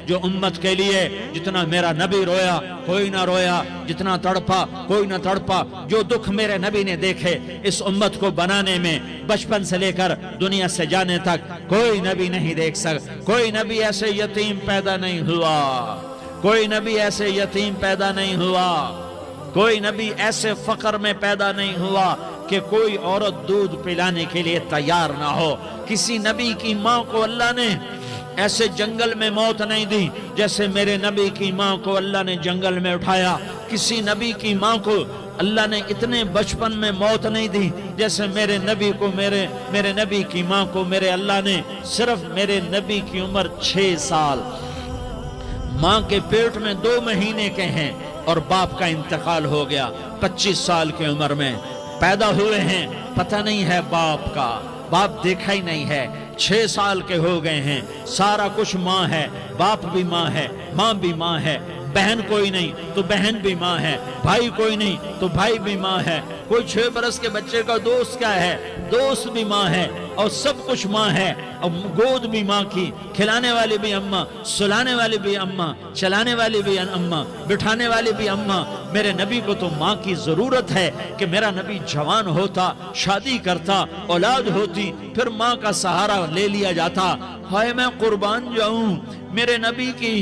جو امت کے لیے جتنا میرا نبی رویا کوئی نہ رویا، جتنا تڑپا کوئی نہ تڑپا، جو دکھ میرے نبی نے دیکھے اس امت کو بنانے میں بچپن سے لے کر دنیا سے جانے تک کوئی نبی نہیں دیکھ سکتا۔ کوئی نبی ایسے یتیم پیدا نہیں ہوا، کوئی نبی ایسے یتیم پیدا نہیں ہوا، کوئی نبی ایسے فقر میں پیدا نہیں ہوا کہ کوئی عورت دودھ پلانے کے لیے تیار نہ ہو۔ کسی نبی کی ماں کو اللہ نے ایسے جنگل میں موت نہیں دی جیسے میرے نبی کی ماں کو اللہ نے جنگل میں اٹھایا۔ کسی نبی کی ماں کو اللہ نے اتنے بچپن میں موت نہیں دی جیسے میرے نبی کو میرے نبی کی ماں کو میرے اللہ نے صرف میرے نبی کی عمر 6 سال، ماں کے پیٹ میں 2 مہینے کے ہیں اور باپ کا انتقال ہو گیا 25 سال کی عمر میں پیدا ہوئے ہیں، پتہ نہیں ہے باپ کا، باپ دیکھا ہی نہیں ہے، 6 سال کے ہو گئے ہیں، سارا کچھ ماں ہے، باپ بھی ماں ہے، ماں بھی ماں ہے، بہن کوئی نہیں تو بہن بھی ماں ہے، بھائی کوئی نہیں تو بھائی بھی ماں ہے، کوئی 6 برس کے بچے کا دوست کیا ہے، دوست بھی ماں ہے، اور سب کچھ ماں ہے، اور گود بھی ماں کی، کھلانے والی بھی اماں، سلانے والی بھی اماں، چلانے والی بھی اماں، بٹھانے والی بھی اماں۔ میرے نبی کو تو ماں کی ضرورت ہے کہ میرا نبی جوان ہوتا، شادی کرتا، اولاد ہوتی، پھر ماں کا سہارا لے لیا جاتا۔ ہائے میں قربان جاؤں، میرے نبی کی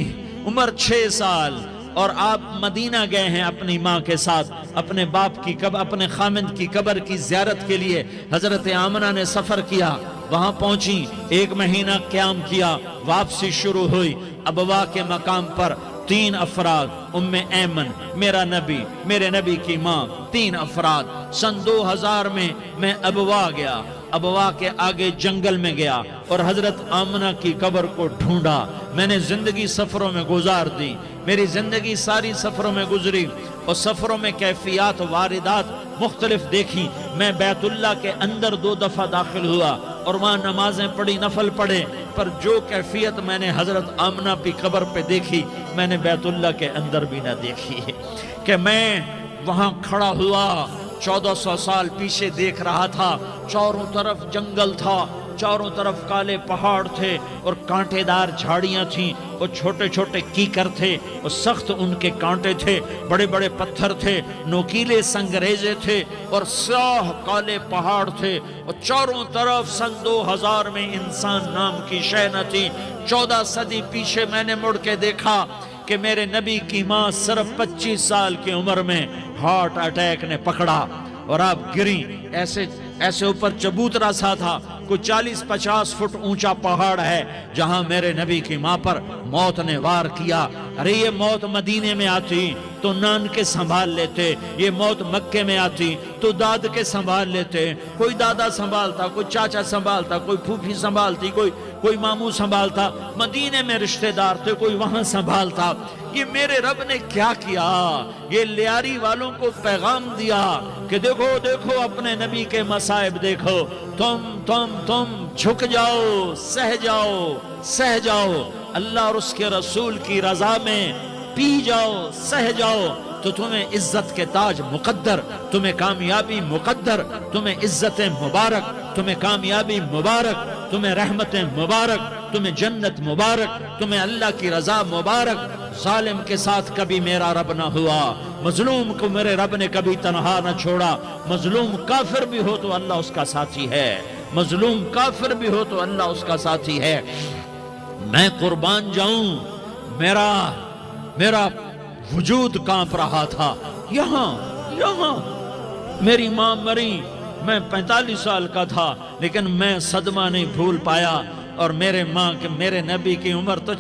عمر 6 سال اور آپ مدینہ گئے ہیں اپنی ماں کے ساتھ، اپنے باپ کی اپنے خامند کی قبر کی زیارت کے لیے حضرت آمنہ نے سفر کیا، وہاں پہنچی، 1 مہینہ قیام کیا، واپسی شروع ہوئی۔ ابوا کے مقام پر 3 افراد، ام ایمن، میرا نبی، میرے نبی کی ماں، 3 افراد۔ سن 2000 میں ابوا گیا، ابوا کے آگے جنگل میں گیا اور حضرت آمنہ کی قبر کو ڈھونڈا۔ میں نے زندگی سفروں میں گزار دی، میری زندگی ساری سفروں میں گزری اور سفروں میں کیفیات واردات مختلف دیکھی۔ میں بیت اللہ کے اندر 2 دفعہ داخل ہوا اور وہاں نمازیں پڑھی، نفل پڑھے، پر جو کیفیت میں نے حضرت آمنہ کی قبر پہ دیکھی میں نے بیت اللہ کے اندر بھی نہ دیکھی کہ میں وہاں کھڑا ہوا 1400 سال پیچھے دیکھ رہا تھا، چاروں طرف جنگل تھا، چاروں طرف کالے پہاڑ تھے اور کانٹے دار جھاڑیاں تھیں اور چھوٹے چھوٹے کیکر تھے اور سخت ان کے کانٹے تھے، بڑے بڑے پتھر تھے، نوکیلے سنگریزے تھے اور سیاہ کالے پہاڑ تھے اور چاروں طرف سن 2000 میں انسان نام کی شے نہ تھی۔ 14 صدی پیچھے میں نے مڑ کے دیکھا کہ میرے نبی کی ماں صرف 25 سال کی عمر میں ہارٹ اٹیک نے پکڑا اور آپ گری، ایسے اوپر چبوترا سا تھا، کوئی 40-50 فٹ اونچا پہاڑ ہے جہاں میرے نبی کی ماں پر موت نے وار کیا۔ ارے یہ موت مدینے میں آتی تو نان کے سنبھال لیتے، یہ موت مکے میں آتی تو داد کے سنبھال لیتے، کوئی دادا سنبھالتا، کوئی چاچا سنبھالتا، کوئی پھوپھی سنبھالتی، کوئی ماموں سنبھالتا، مدینے میں رشتہ دار تھے کوئی وہاں سنبھالتا۔ یہ میرے رب نے کیا کیا؟ یہ لیاری والوں کو پیغام دیا کہ دیکھو دیکھو اپنے نبی کے مصائب دیکھو، تم جھک جاؤ، سہ جاؤ، اللہ اور اس کے رسول کی رضا میں پی جاؤ، سہ جاؤ، تو تمہیں عزت کے تاج مقدر، تمہیں کامیابی مقدر، تمہیں عزت مبارک، تمہیں کامیابی مبارک، تمہیں رحمت مبارک، تمہیں جنت مبارک، تمہیں اللہ کی رضا مبارک۔ ظالم کے ساتھ کبھی میرا رب نہ ہوا، مظلوم کو میرے رب نے کبھی تنہا نہ چھوڑا۔ مظلوم کافر بھی ہو تو اللہ اس کا ساتھی ہے، مظلوم کافر بھی ہو تو اللہ اس کا ساتھی ہے۔ میں قربان جاؤں، میرا وجود کانپ رہا تھا۔ یہاں میری ماں مری، میں 45 سال کا تھا لیکن میں صدمہ نہیں بھول پایا، اور میرے نبی کی عمر تو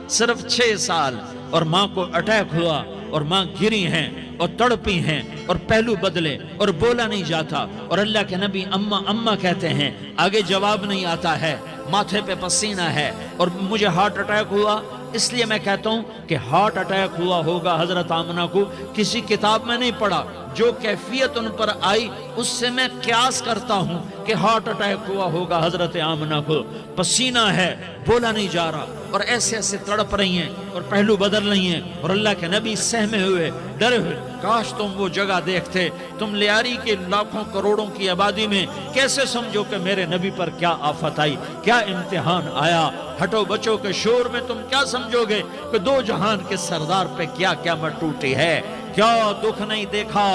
صرف 6 سال، اور ماں کو اٹیک ہوا اور ماں گری ہیں اور تڑپی ہیں اور پہلو بدلے اور بولا نہیں جاتا، اور اللہ کے نبی اماں کہتے ہیں، آگے جواب نہیں آتا ہے، ماتھے پہ پسینہ ہے، اور مجھے ہارٹ اٹیک ہوا۔ اس لیے میں کہتا ہوں کہ ہارٹ اٹیک ہوا ہوگا حضرت آمنہ کو، کسی کتاب میں نہیں پڑھا، جو کیفیت ان پر آئی اس سے میں قیاس کرتا ہوں کہ ہارٹ اٹیک ہوا ہوگا حضرت آمنہ کو۔ پسینہ ہے، بولا نہیں جا رہا، اور ایسے تڑپ رہی ہیں اور پہلو بدل رہی ہیں، اور اللہ کے نبی سہمے ہوئے، ڈرے ہوئے۔ کاش تم وہ جگہ دیکھتے، تم لیاری کے لاکھوں کروڑوں کی آبادی میں کیسے سمجھو کہ میرے نبی پر کیا آفت آئی، کیا امتحان آیا۔ ہٹو بچوں کے شور میں تم کیا سمجھو گے کہ دو جہان کے سردار پہ کیا قیامت ٹوٹی ہے؟ کیا دکھ نہیں دیکھا؟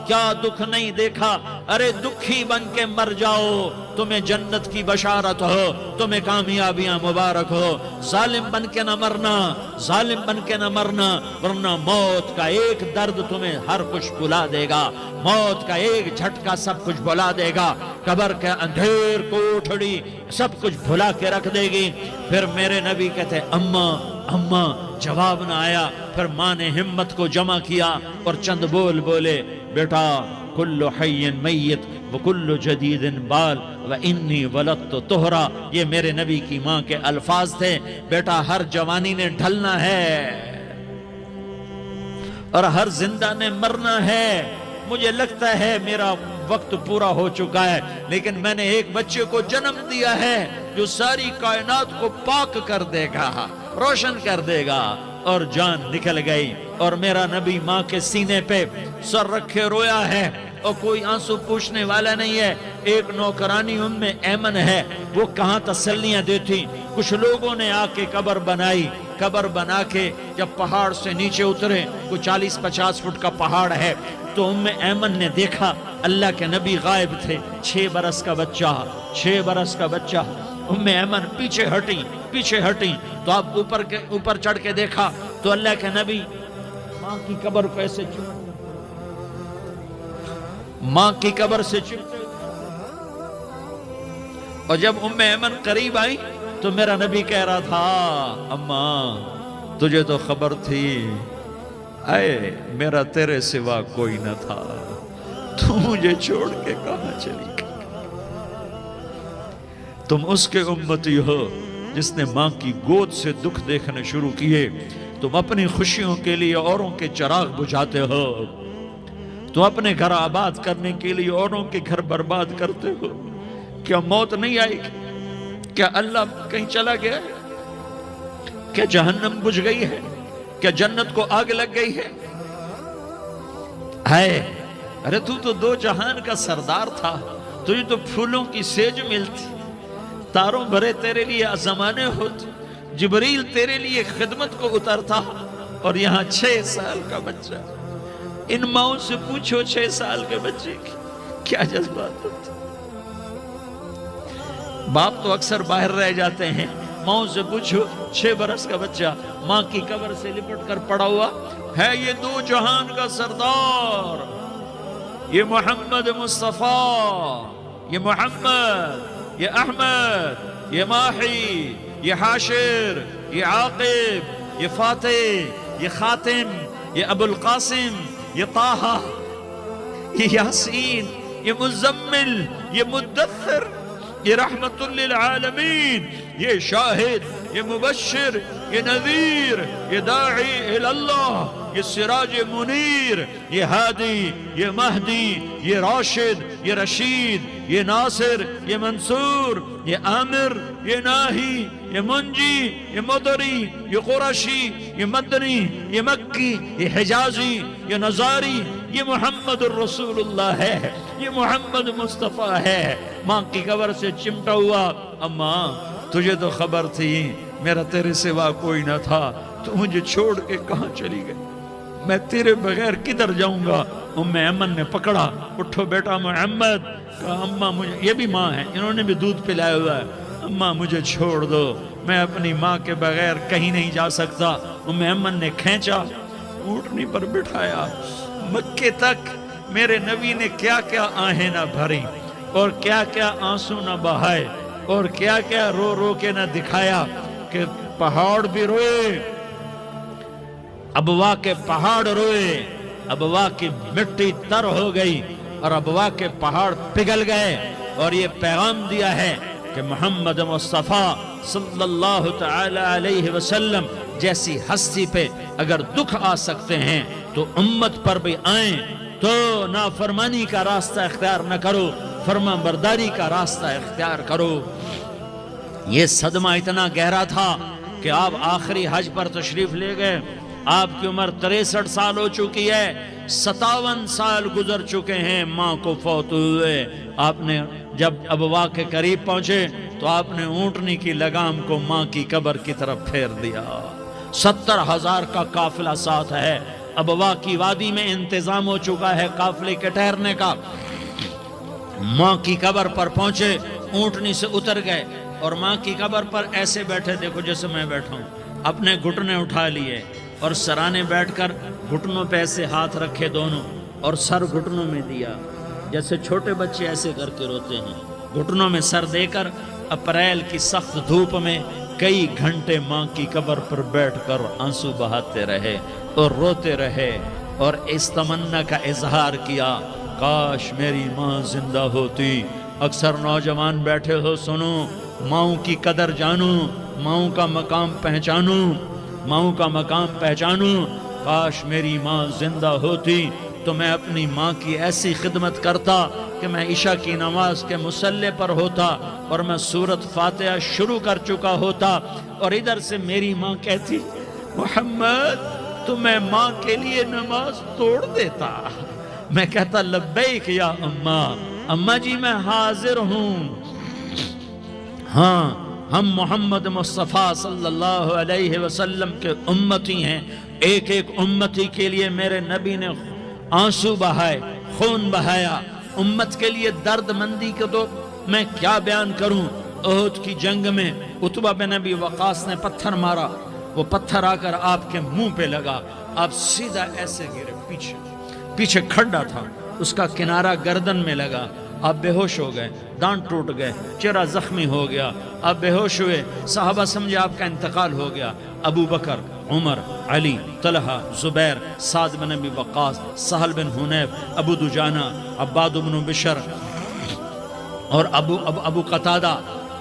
کیا دکھ نہیں دیکھا؟ ارے دکھی بن کے مر جاؤ، تمہیں جنت کی بشارت ہو، تمہیں کامیابیاں مبارک ہو۔ ظالم بن کے نہ مرنا، ظالم بن کے نہ مرنا، ورنہ موت کا ایک درد تمہیں ہر کچھ بھلا دے گا، موت کا ایک جھٹکا سب کچھ بھلا دے گا، قبر کے اندھیر کوٹھڑی سب کچھ بھلا کے رکھ دے گی۔ پھر میرے نبی کہتے اماں اماں، جواب نہ آیا۔ پھر ماں نے ہمت کو جمع کیا اور چند بول بولے، بیٹا کل حی میت وکل جدید بال وانی ولدت طہرا۔ یہ میرے نبی کی ماں کے الفاظ تھے۔ بیٹا ہر جوانی نے ڈھلنا ہے اور ہر زندہ نے مرنا ہے۔ مجھے لگتا ہے میرا وقت پورا ہو چکا ہے، لیکن میں نے ایک بچے کو جنم دیا ہے جو ساری کائنات کو پاک کر دے گا، روشن کر دے گا۔ اور جان نکل گئی اور میرا نبی ماں کے سینے پہ سر رکھے رویا ہے اور کوئی آنسو پوچھنے والا نہیں ہے۔ ایک نوکرانی ام ایمن ہے، وہ کہاں تسلیاں دیتی۔ کچھ لوگوں نے آ کے قبر بنائی، قبر بنا کے جب پہاڑ سے نیچے اترے، کوئی 40-50 فٹ کا پہاڑ ہے، تو ام ایمن نے دیکھا اللہ کے نبی غائب تھے، 6 برس کا بچہ، 6 برس کا بچہ۔ ام ایمن پیچھے ہٹی تو آپ اوپر چڑھ کے دیکھا تو اللہ کے نبی ماں کی قبر کو ایسے ماں کی قبر سے چمٹے، اور جب ام ایمن قریب آئی تو میرا نبی کہہ رہا تھا اماں تجھے تو خبر تھی، اے میرا تیرے سوا کوئی نہ تھا، تو مجھے چھوڑ کے کہاں چلی گئی؟ تم اس کے امتی ہو جس نے ماں کی گود سے دکھ دیکھنے شروع کیے۔ تم اپنی خوشیوں کے لیے اوروں کے چراغ بجھاتے ہو، تم اپنے گھر آباد کرنے کے لیے اوروں کے گھر برباد کرتے ہو۔ کیا موت نہیں آئے گی؟ کیا اللہ کہیں چلا گیا ہے؟ کیا جہنم بجھ گئی ہے؟ کیا جنت کو آگ لگ گئی ہے؟ ارے تو دو جہان کا سردار تھا، تجھے تو پھولوں کی سیج ملتی، تاروں بھرے تیرے لیے زمانے ہوتے، جبریل تیرے لیے خدمت کو اترتا، اور یہاں 6 سال کا بچہ۔ ان ماؤں سے پوچھو 6 سال کے بچے کی کیا جذبات ہوتے۔ باپ تو اکثر باہر رہ جاتے ہیں، ماؤں سے پوچھو 6 برس کا بچہ ماں کی قبر سے لپٹ کر پڑا ہوا ہے۔ یہ دو جہان کا سردار، یہ محمد مصطفیٰ، یہ محمد، یہ احمد، یہ ماحی، یہ حاشر، یہ عاقب، یہ فاتح، یہ خاتم، یہ ابو القاسم، یہ طٰہٰ، یہ یاسین، یہ مزمل، یہ مدثر، یہ رحمت للعالمین، یہ شاہد، یہ مبشر، یہ نذیر، یہ داعی اللہ، یہ سراج منیر، یہ ہادی، یہ مہدی، یہ راشد، یہ رشید، یہ ناصر، یہ منصور، یہ عامر، یہ ناہی، یہ منجی، یہ مدری، یہ قرشی، یہ مدنی، یہ مکی، یہ حجازی، یہ نظاری، یہ محمد الرسول اللہ ہے، یہ محمد مصطفیٰ ہے۔ ماں کی قبر سے چمٹا ہوا، اماں تجھے تو خبر تھی میرا تیرے سوا کوئی نہ تھا، تو مجھے چھوڑ کے کہاں چلی گئی؟ میں تیرے بغیر کدھر جاؤں گا؟ ام ایمن نے پکڑا، اٹھو بیٹا محمد، کہا اماں مجھے، یہ بھی ماں ہے، انہوں نے بھی دودھ پلایا ہوا ہے، اماں مجھے چھوڑ دو، میں اپنی ماں کے بغیر کہیں نہیں جا سکتا۔ ام ایمن نے کھینچا، اونٹنی پر بٹھایا، مکے تک میرے نبی نے کیا کیا آہیں نہ بھری اور کیا کیا آنسو نہ بہائے اور کیا کیا رو رو کے نہ دکھایا کہ پہاڑ بھی روئے، ابوا کے پہاڑ روئے، ابوا کی مٹی تر ہو گئی اور ابوا کے پہاڑ پگھل گئے، اور یہ پیغام دیا ہے کہ محمد مصطفیٰ صلی اللہ تعالی علیہ وسلم جیسی ہستی پہ اگر دکھ آ سکتے ہیں تو امت پر بھی آئیں، تو نافرمانی کا راستہ اختیار نہ کرو، فرما برداری کا راستہ اختیار کرو۔ یہ صدمہ اتنا گہرا تھا کہ آپ آخری حج پر تشریف لے گئے، آپ کی عمر 63 سال ہو چکی ہے، 57 سال گزر چکے ہیں ماں کو فوت ہوئے۔ آپ نے جب ابوا کے قریب پہنچے تو آپ نے اونٹنی کی لگام کو ماں کی قبر کی طرف پھیر دیا۔ 70,000 کا قافلہ ساتھ ہے۔ ابوا کی وادی میں انتظام ہو چکا ہے قافلے کے ٹھہرنے کا۔ ماں کی قبر پر پہنچے، اونٹنی سے اتر گئے اور ماں کی قبر پر ایسے بیٹھے، دیکھو جیسے میں بیٹھا ہوں، اپنے گھٹنے اٹھا لیے اور سرانے بیٹھ کر گھٹنوں پہ ایسے ہاتھ رکھے دونوں اور سر گھٹنوں میں دیا، جیسے چھوٹے بچے ایسے کر کے روتے ہیں۔ گھٹنوں میں سر دے کر اپریل کی سخت دھوپ میں کئی گھنٹے ماں کی قبر پر بیٹھ کر آنسو بہاتے رہے اور روتے رہے اور اس تمنا کا اظہار کیا، کاش میری ماں زندہ ہوتی۔ اکثر نوجوان بیٹھے ہو، سنو، ماؤں کی قدر جانو، ماؤں کا مقام پہچانو، ماؤں کا مقام پہچانو۔ کاش میری ماں زندہ ہوتی تو میں اپنی ماں کی ایسی خدمت کرتا کہ میں عشاء کی نماز کے مصلی پر ہوتا اور میں سورۃ فاتحہ شروع کر چکا ہوتا اور ادھر سے میری ماں کہتی، محمد تو میں ماں کے لیے نماز توڑ دیتا۔ میں کہتا، لبیک یا اماں، اماں جی میں حاضر ہوں۔ ہاں، ہم محمد مصطفیٰ صلی اللہ علیہ وسلم کے امتی ہیں۔ ایک ایک امتی کے لیے میرے نبی نے آنسو بہائے، خون بہایا۔ امت کے لیے درد مندی کو تو میں کیا بیان کروں۔ احد کی جنگ میں عتبہ بن ابی وقاص نے پتھر مارا، وہ پتھر آ کر آپ کے منہ پہ لگا، آپ سیدھا ایسے گرے، پیچھے کھڈا تھا، اس کا کنارہ گردن میں لگا، آپ بے ہوش ہو گئے، دانت ٹوٹ گئے، چہرہ زخمی ہو گیا، آپ بے ہوش ہوئے، صحابہ سمجھے آپ کا انتقال ہو گیا۔ ابو بکر، عمر، علی، طلحہ، زبیر، سعد بن ابی وقاص، سہل بن حنیف، ابو دجانہ، عباد بن بشر اور ابو قتادہ،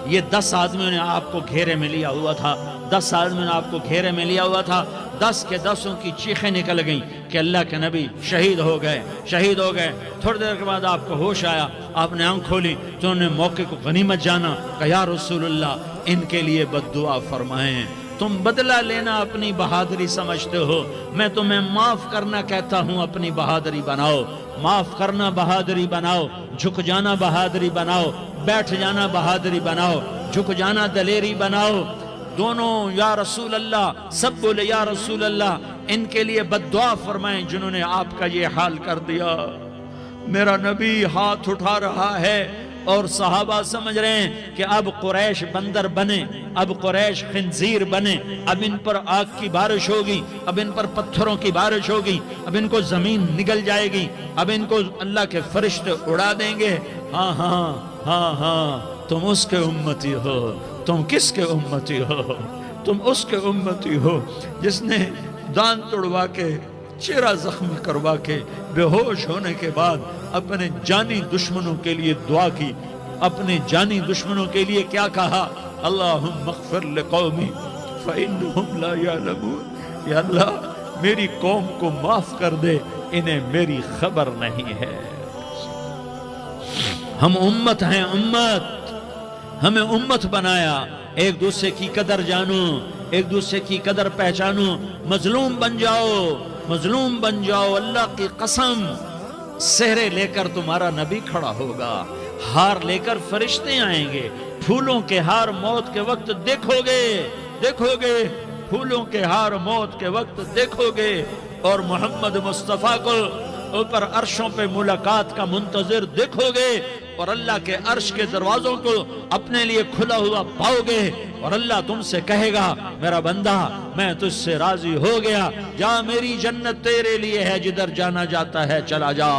یہ 10 آدمیوں نے آپ کو گھیرے میں لیا ہوا تھا۔ 10 آدمیوں نے آپ کو گھیرے میں لیا ہوا تھا۔ 10 کے 10 کی چیخیں نکل گئیں کہ اللہ کے نبی شہید ہو گئے، شہید ہو گئے۔ تھوڑی دیر کے بعد آپ کو ہوش آیا، آپ نے آنکھ کھولی تو انہوں نے موقع کو غنیمت جانا کہ یا رسول اللہ ان کے لیے بد دعا فرمائیں۔ تم بدلہ لینا اپنی بہادری سمجھتے ہو، میں تمہیں معاف کرنا کہتا ہوں، اپنی بہادری بناؤ۔ معاف کرنا بہادری بناؤ، جھک جانا بہادری بناؤ، بیٹھ جانا بہادری بناؤ، جھک جانا دلیری بناؤ۔ دونوں یا رسول اللہ، سب بولے یا رسول اللہ، ان کے لیے بد دعا فرمائیں جنہوں نے آپ کا یہ حال کر دیا۔ میرا نبی ہاتھ اٹھا رہا ہے اور صحابہ سمجھ رہے ہیں کہ اب قریش بندر بنے، اب قریش خنزیر بنے، اب ان پر آگ کی بارش ہوگی، اب ان پر پتھروں کی بارش ہوگی، اب ان کو زمین نگل جائے گی، اب ان کو اللہ کے فرشتے اڑا دیں گے۔ ہاں ہاں ہاں ہاں، تم اس کے امتی ہو۔ تم کس کے امتی ہو؟ تم اس کے امتی ہو جس نے دانت توڑوا کے، چہرہ زخمی کروا کے، بے ہوش ہونے کے بعد اپنے جانی دشمنوں کے لیے دعا کی۔ اپنے جانی دشمنوں کے لیے کیا کہا؟ اللہم اغفر لقومی فإنہم لا یعلمون۔ یا اللہ میری قوم کو معاف کر دے، انہیں میری خبر نہیں ہے۔ ہم امت ہیں، امت، ہمیں امت بنایا۔ ایک دوسرے کی قدر جانو، ایک دوسرے کی قدر پہچانو، مظلوم بن جاؤ، مظلوم بن جاؤ۔ اللہ کی قسم، سہرے لے کر تمہارا نبی کھڑا ہوگا، ہار لے کر فرشتے آئیں گے، پھولوں کے ہار موت کے وقت دیکھو گے، دیکھو گے، پھولوں کے ہار موت کے وقت دیکھو گے، اور محمد مصطفیٰ کو اوپر عرشوں پہ ملاقات کا منتظر دیکھو گے، اور اللہ کے عرش کے دروازوں کو اپنے لیے کھلا ہوا پاؤ گے، اور اللہ تم سے کہے گا میرا بندہ میں تجھ سے راضی ہو گیا، جا میری جنت تیرے لیے ہے، جدھر جانا جاتا ہے چلا جا۔